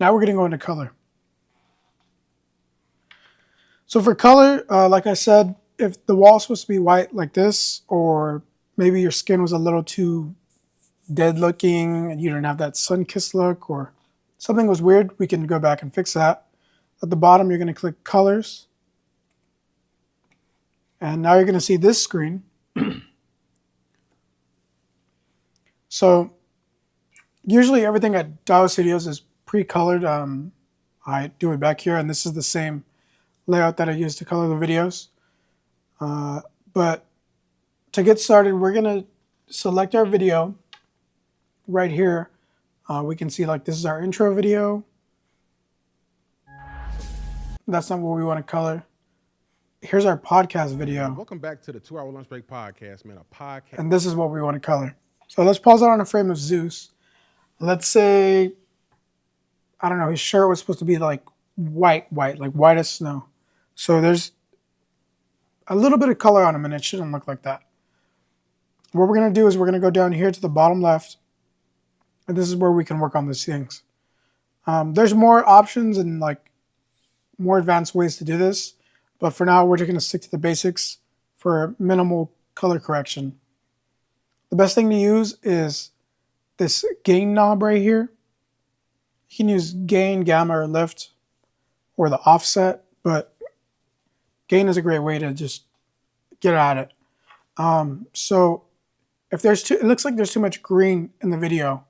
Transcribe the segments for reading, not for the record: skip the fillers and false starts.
Now we're going to go into color. So for color, like I said, if the wall's supposed to be white like this, or maybe your skin was a little too dead looking and you didn't have that sun-kissed look, or something was weird, we can go back and fix that. At the bottom, you're going to click colors. And now you're going to see this screen. So usually everything at DAWA Studios is pre-colored. I do it back here, and this is the same layout that I use to color the videos. But to get started, we're going to select our video right here. We can see like this is our intro video. That's not what we want to color. Here's our podcast video. Welcome back to the 2-Hour Lunch Break Podcast, man. A podcast. And this is what we want to color. So let's pause it on a frame of Zeus. Let's say, I don't know, his shirt was supposed to be like white, like white as snow. So there's a little bit of color on him, and it shouldn't look like that. What we're going to do is we're going to go down here to the bottom left, and this is where we can work on these things. There's more options and like more advanced ways to do this, but for now we're just going to stick to the basics for minimal color correction. The best thing to use is this gain knob right here. You can use gain, gamma, or lift, or the offset, but gain is a great way to just get at it. So if there's it looks like there's too much green in the video,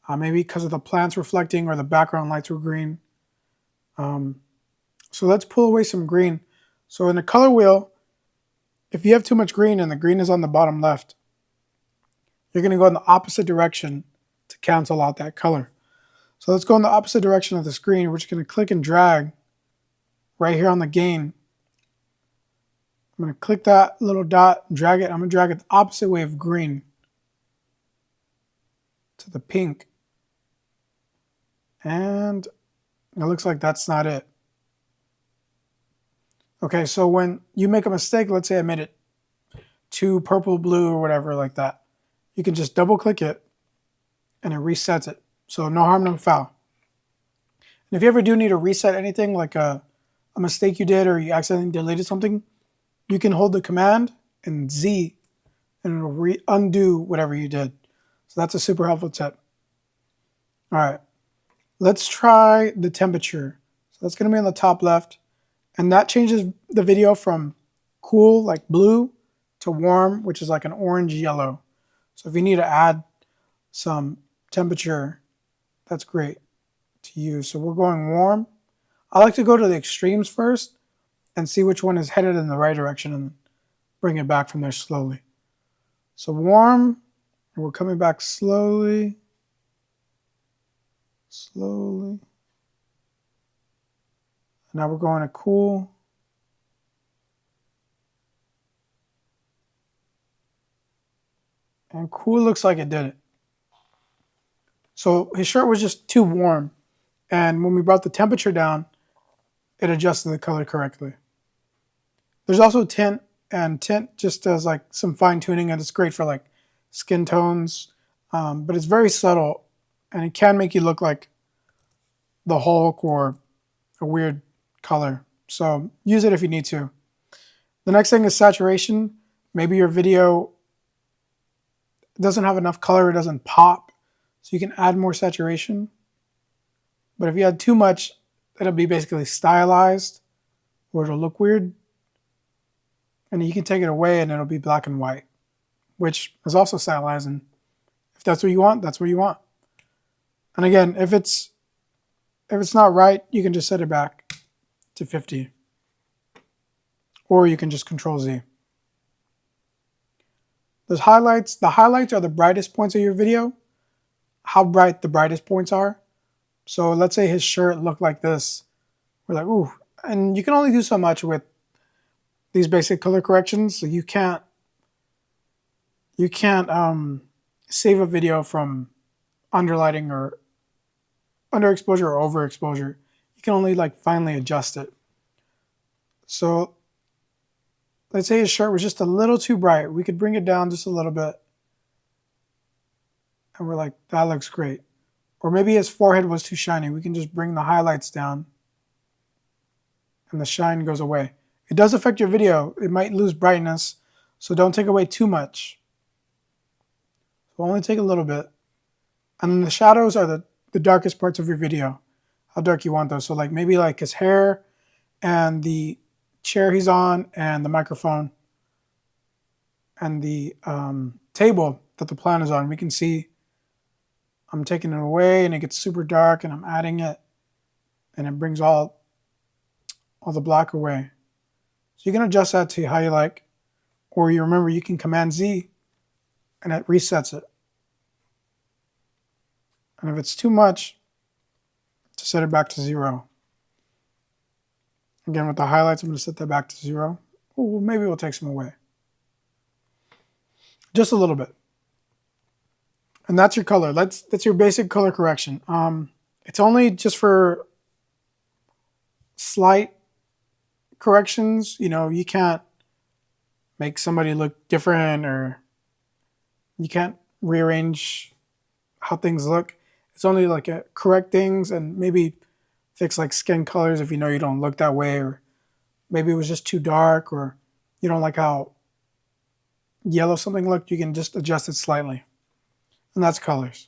maybe because of the plants reflecting or the background lights were green. So let's pull away some green. So in the color wheel, if you have too much green and the green is on the bottom left, you're going to go in the opposite direction to cancel out that color. So let's go in the opposite direction of the screen. We're just going to click and drag right here on the gain. I'm going to click that little dot, drag it. I'm going to drag it the opposite way of green to the pink. And it looks like that's not it. Okay, so when you make a mistake, let's say I made it too purple, blue, or whatever like that, you can just double click it and it resets it. So no harm, no foul. And if you ever do need to reset anything, like a mistake you did or you accidentally deleted something, you can hold the command and Z and it'll undo whatever you did. So that's a super helpful tip. All right, let's try the temperature. So that's going to be on the top left. And that changes the video from cool, like blue, to warm, which is like an orange yellow. So if you need to add some temperature, that's great to use. So we're going warm. I like to go to the extremes first and see which one is headed in the right direction and bring it back from there slowly. So warm, and we're coming back slowly. Slowly. Now we're going to cool. And cool looks like it did it. So his shirt was just too warm. And when we brought the temperature down, it adjusted the color correctly. There's also tint, and tint just does like some fine tuning, and it's great for like skin tones. But it's very subtle, and it can make you look like the Hulk or a weird color. So use it if you need to. The next thing is saturation. Maybe your video doesn't have enough color, it doesn't pop, so you can add more saturation. But if you add too much, it'll be basically stylized or it'll look weird. And you can take it away and it'll be black and white, which is also stylized. And if that's what you want, that's what you want. And again, if it's not right, you can just set it back to 50. Or you can just Ctrl Z. There's highlights. The highlights are the brightest points of your video, how bright the brightest points are. So let's say his shirt looked like this. We're like, ooh. And you can only do so much with these basic color corrections. So you can't save a video from underlighting or underexposure or overexposure. You can only like finally adjust it. So let's say his shirt was just a little too bright. We could bring it down just a little bit. And we're like, that looks great. Or maybe his forehead was too shiny. We can just bring the highlights down and the shine goes away. It does affect your video. It might lose brightness, so don't take away too much. So only take a little bit. And then the shadows are the darkest parts of your video. How dark you want those. So like maybe like his hair and the chair he's on and the microphone and the table that the plant is on. We can see I'm taking it away and it gets super dark and I'm adding it and it brings all the black away. So you can adjust that to how you like, or you remember you can Command Z and it resets it. And if it's too much, to set it back to 0. Again, with the highlights, I'm going to set that back to 0. Well, maybe we'll take some away. Just a little bit. And that's your color. That's your basic color correction. It's only just for slight corrections. You know, you can't make somebody look different, or you can't rearrange how things look. It's only like correct things and maybe fix like skin colors if you know you don't look that way, or maybe it was just too dark, or you don't like how yellow something looked. You can just adjust it slightly. And that's colors.